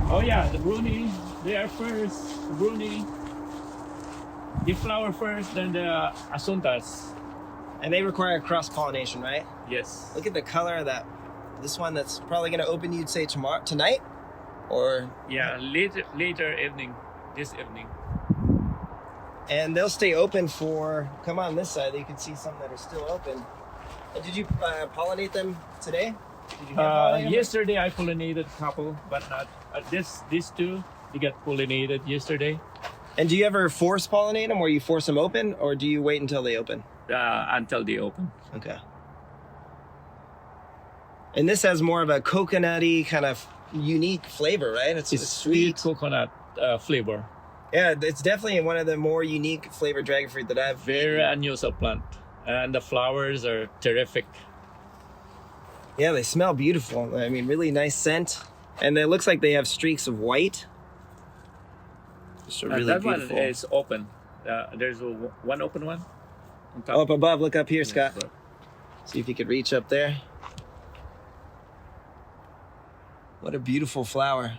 Oh yeah, the BRUNI, they are first. The BRUNI, the flower first, then the asuntas. And they require cross-pollination, right? Yes. Look at the color of that. This one that's probably going to open, you'd say tonight? Or Yeah, later evening, this evening. and they'll stay open for, come on this side, you can see some that are still open. And did you pollinate them today? Did you hand pollinate them? Yesterday I pollinated a couple, but not these two. They got pollinated yesterday. And do you ever force pollinate them, where you force them open, or do you wait until they open? Until they open. Okay. And this has more of a coconutty kind of unique flavor, right? It's sweet coconut flavor. Yeah, it's definitely one of the more unique flavored dragon fruit that I've Very unusual plant, and the flowers are terrific. Yeah, they smell beautiful. I mean, really nice scent, and it looks like they have streaks of white. Just a really that beautiful. one is open. There's one open one. On top. Oh, up above, look up here, Scott. Yes, See if you could reach up there. What a beautiful flower.